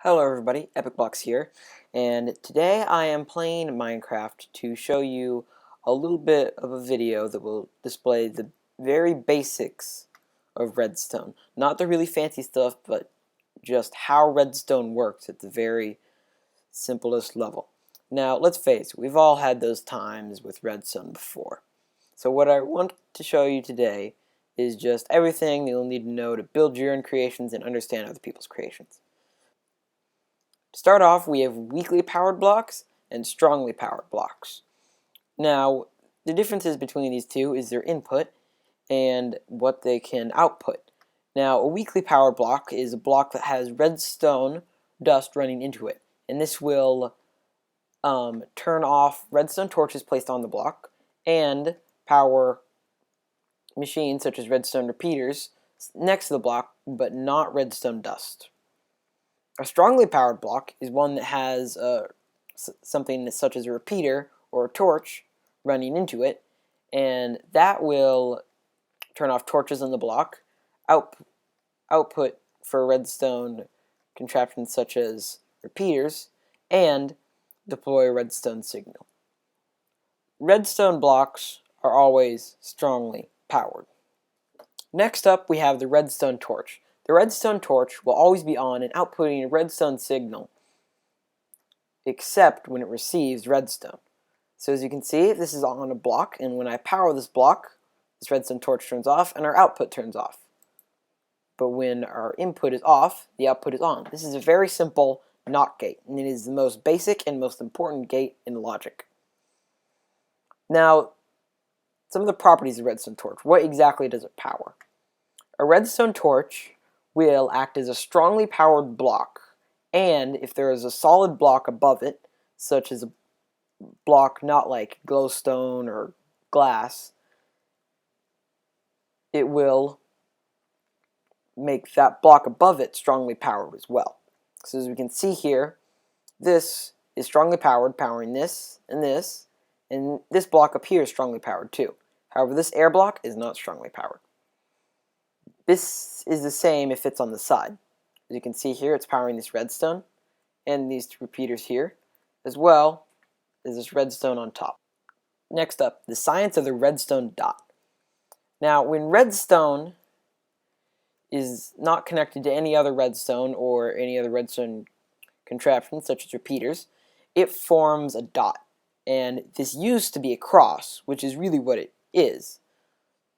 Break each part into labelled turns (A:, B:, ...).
A: Hello everybody, EpicBlocks here, and today I am playing Minecraft to show you a little bit of a video that will display the very basics of redstone. Not the really fancy stuff, but just how redstone works at the very simplest level. Now, let's face it, we've all had those times with redstone before. So what I want to show you today is just everything you'll need to know to build your own creations and understand other people's creations. To start off, we have weakly powered blocks and strongly powered blocks. Now, the differences between these two is their input and what they can output. Now, a weakly powered block is a block that has redstone dust running into it, and this will turn off redstone torches placed on the block and power machines such as redstone repeaters next to the block, but not redstone dust. A strongly powered block is one that has something such as a repeater or a torch running into it, and that will turn off torches on the block, output for redstone contraptions such as repeaters, and deploy a redstone signal. Redstone blocks are always strongly powered. Next up, we have the redstone torch. The redstone torch will always be on and outputting a redstone signal, except when it receives redstone. So as you can see, this is on a block, and when I power this block, this redstone torch turns off and our output turns off. But when our input is off, the output is on. This is a very simple NOT gate, and it is the most basic and most important gate in logic. Now, some of the properties of the redstone torch. What exactly does it power? A redstone torch will act as a strongly powered block, and if there is a solid block above it, such as a block not like glowstone or glass, it will make that block above it strongly powered as well. So as we can see here, this is strongly powered, powering this, and this block up here is strongly powered too. However, this air block is not strongly powered. This is the same if it's on the side. As you can see here, it's powering this redstone and these two repeaters here, as well as this redstone on top. Next up, the science of the redstone dot. Now, when redstone is not connected to any other redstone or any other redstone contraption, such as repeaters, it forms a dot. And this used to be a cross, which is really what it is,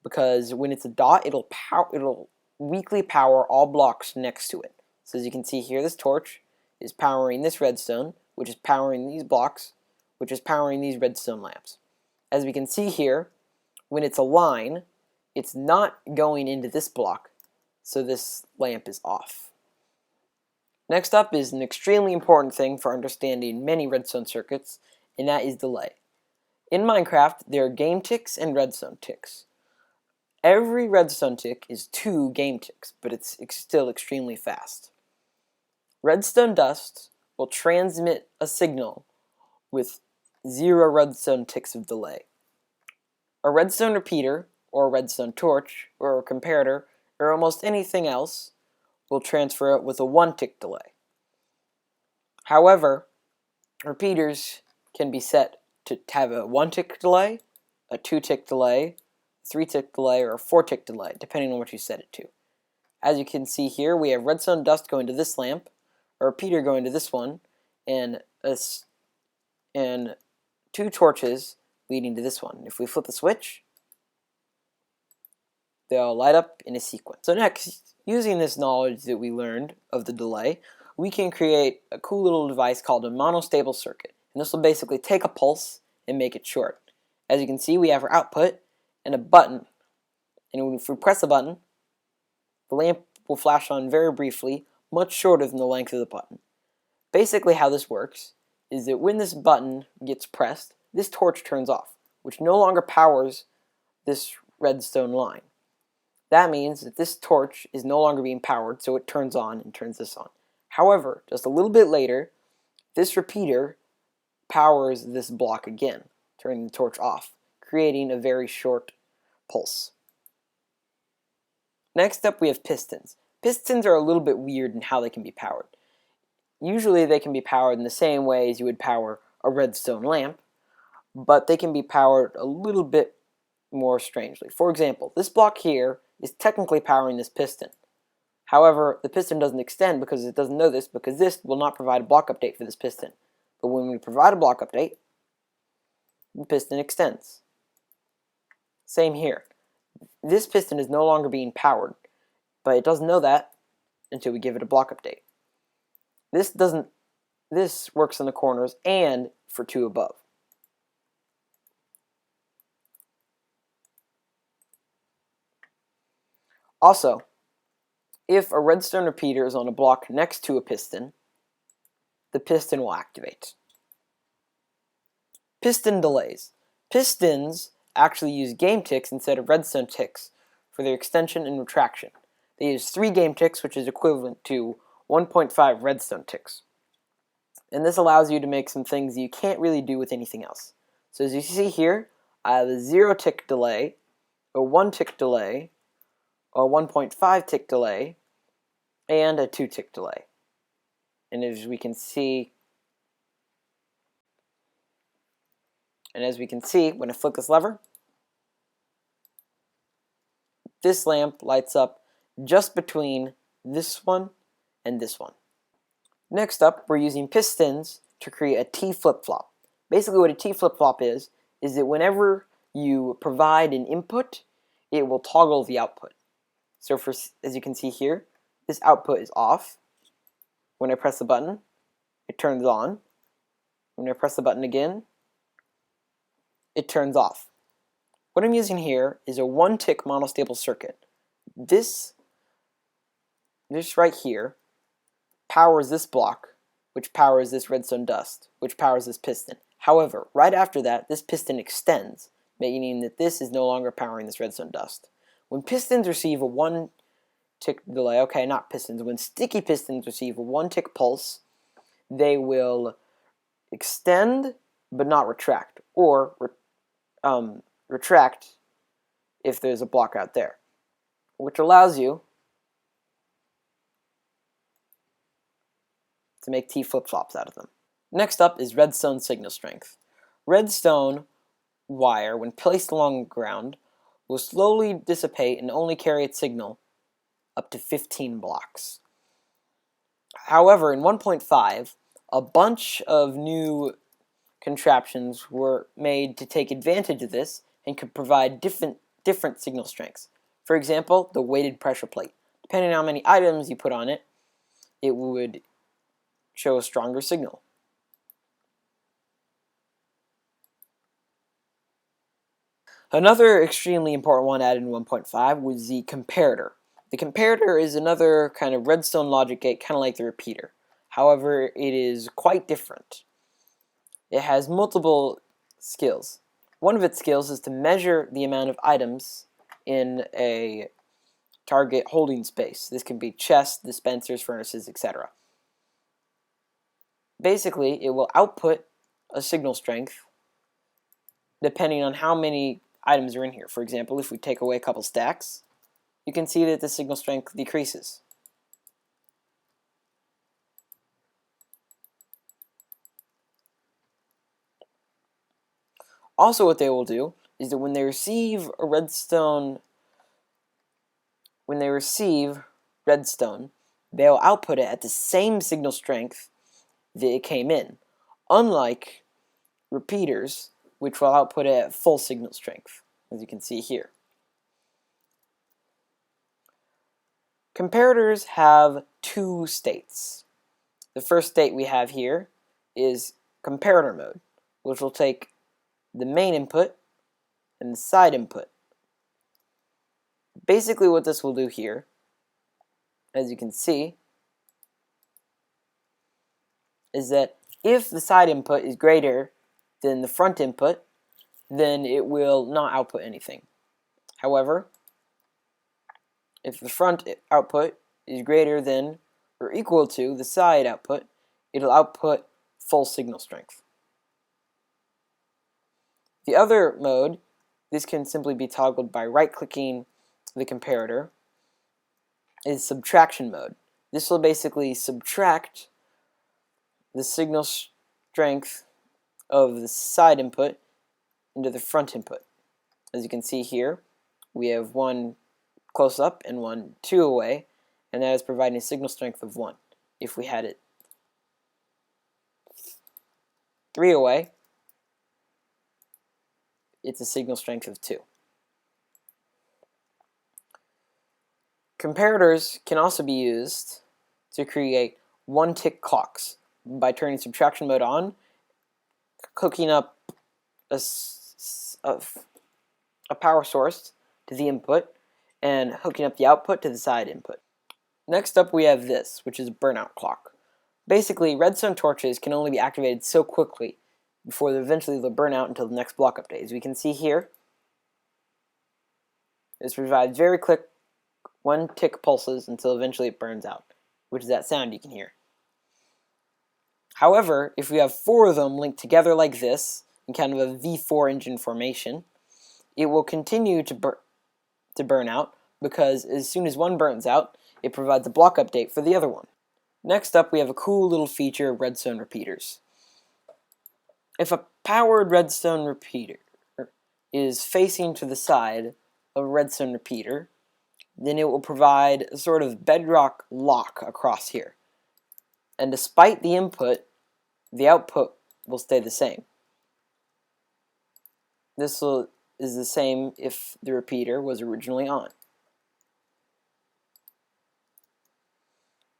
A: because when it's a dot, it'll weakly power all blocks next to it. So as you can see here, this torch is powering this redstone, which is powering these blocks, which is powering these redstone lamps. As we can see here, when it's a line, it's not going into this block, so this lamp is off. Next up is an extremely important thing for understanding many redstone circuits, and that is delay. In Minecraft, there are game ticks and redstone ticks. Every redstone tick is 2 game ticks, but it's still extremely fast. Redstone dust will transmit a signal with 0 redstone ticks of delay. A redstone repeater, or a redstone torch, or a comparator, or almost anything else will transfer it with a 1-tick delay. However, repeaters can be set to have a 1-tick delay, a 2-tick delay, 3-tick delay, or a 4-tick delay, depending on what you set it to. As you can see here, we have redstone dust going to this lamp, a repeater going to this one, and 2 torches leading to this one. If we flip the switch, they'll light up in a sequence. So next, using this knowledge that we learned of the delay, we can create a cool little device called a monostable circuit. And this will basically take a pulse and make it short. As you can see, we have our output and a button. And if we press the button, the lamp will flash on very briefly, much shorter than the length of the button. Basically how this works is that when this button gets pressed, this torch turns off, which no longer powers this redstone line. That means that this torch is no longer being powered, so it turns on and turns this on. However, just a little bit later, this repeater powers this block again, turning the torch off, creating a very short pulse. Next up, we have pistons. Pistons are a little bit weird in how they can be powered. Usually they can be powered in the same way as you would power a redstone lamp, but they can be powered a little bit more strangely. For example, this block here is technically powering this piston. However, the piston doesn't extend because it doesn't know this, because this will not provide a block update for this piston. But when we provide a block update, the piston extends. Same here. This piston is no longer being powered, but it doesn't know that until we give it a block update. This works in the corners and for 2 above. Also, if a redstone repeater is on a block next to a piston, the piston will activate. Piston delays. Pistons actually use game ticks instead of redstone ticks for their extension and retraction. They use 3 game ticks, which is equivalent to 1.5 redstone ticks. And this allows you to make some things you can't really do with anything else. So as you see here, I have a 0 tick delay, a 1 tick delay, a 1.5 tick delay, and a 2 tick delay. And as we can see, when I flick this lever, this lamp lights up just between this one and this one. Next up, we're using pistons to create a T flip-flop. Basically what a T flip-flop is that whenever you provide an input, it will toggle the output. So as you can see here, this output is off. When I press the button, it turns on. When I press the button again, it turns off. What I'm using here is a 1-tick monostable circuit. This right here powers this block, which powers this redstone dust, which powers this piston. However, right after that, this piston extends, meaning that this is no longer powering this redstone dust. When pistons receive a 1-tick delay, not pistons, when sticky pistons receive a 1-tick pulse, they will extend but not retract, or retract if there's a block out there, which allows you to make T flip-flops out of them. Next up is redstone signal strength. Redstone wire, when placed along the ground, will slowly dissipate and only carry its signal up to 15 blocks. However, in 1.5, a bunch of new contraptions were made to take advantage of this and could provide different signal strengths. For example, the weighted pressure plate. Depending on how many items you put on it, it would show a stronger signal. Another extremely important one added in 1.5 was the comparator. The comparator is another kind of redstone logic gate, kind of like the repeater. However, it is quite different. It has multiple skills. One of its skills is to measure the amount of items in a target holding space. This can be chests, dispensers, furnaces, etc. Basically, it will output a signal strength depending on how many items are in here. For example, if we take away a couple stacks, you can see that the signal strength decreases. Also, what they will do is that when they receive redstone, they'll output it at the same signal strength that it came in, unlike repeaters, which will output it at full signal strength, as you can see here. Comparators have 2 states. The first state we have here is comparator mode, which will take the main input and the side input. Basically what this will do here, as you can see, is that if the side input is greater than the front input, then it will not output anything. However, if the front output is greater than or equal to the side output, it'll output full signal strength. The other mode, this can simply be toggled by right-clicking the comparator, is subtraction mode. This will basically subtract the signal strength of the side input into the front input. As you can see here, we have one close up and one 2 away, and that is providing a signal strength of 1. If we had it 3 away, it's a signal strength of 2. Comparators can also be used to create one-tick clocks by turning subtraction mode on, hooking up a power source to the input, and hooking up the output to the side input. Next up we have this, which is a burnout clock. Basically, redstone torches can only be activated so quickly before eventually they'll burn out until the next block update. As we can see here, this provides very quick one-tick pulses until eventually it burns out, which is that sound you can hear. However, if we have 4 of them linked together like this, in kind of a V4 engine formation, it will continue to burn out, because as soon as one burns out, it provides a block update for the other one. Next up, we have a cool little feature of redstone repeaters. If a powered redstone repeater is facing to the side of a redstone repeater, then it will provide a sort of bedrock lock across here. And despite the input, the output will stay the same. This is the same if the repeater was originally on.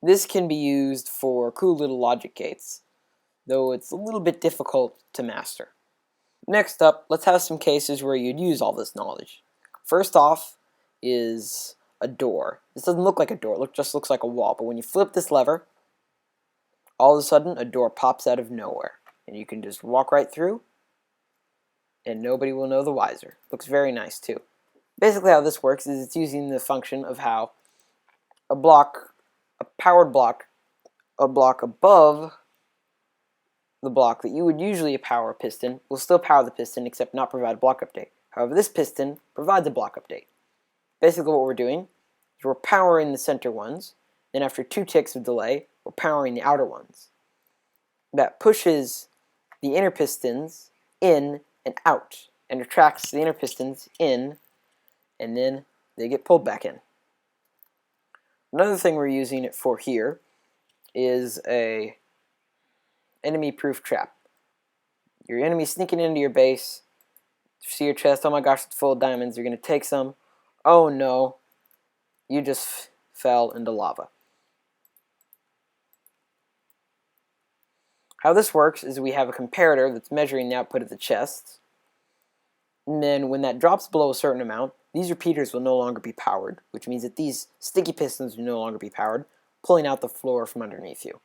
A: This can be used for cool little logic gates, though it's a little bit difficult to master. Next up, let's have some cases where you'd use all this knowledge. First off is a door. This doesn't look like a door, it just looks like a wall, but when you flip this lever, all of a sudden a door pops out of nowhere, and you can just walk right through, and nobody will know the wiser. Looks very nice too. Basically how this works is it's using the function of how a powered block, a block above the block that you would usually power a piston, will still power the piston except not provide a block update. However, this piston provides a block update. Basically what we're doing is we're powering the center ones, then after 2 ticks of delay, we're powering the outer ones. That pushes the inner pistons in and out, and retracts the inner pistons in, and then they get pulled back in. Another thing we're using it for here is a enemy-proof trap. Your enemy's sneaking into your base, see your chest, oh my gosh, it's full of diamonds, you're going to take some, oh no, you just fell into lava. How this works is we have a comparator that's measuring the output of the chest, and then when that drops below a certain amount, these repeaters will no longer be powered, which means that these sticky pistons will no longer be powered, pulling out the floor from underneath you.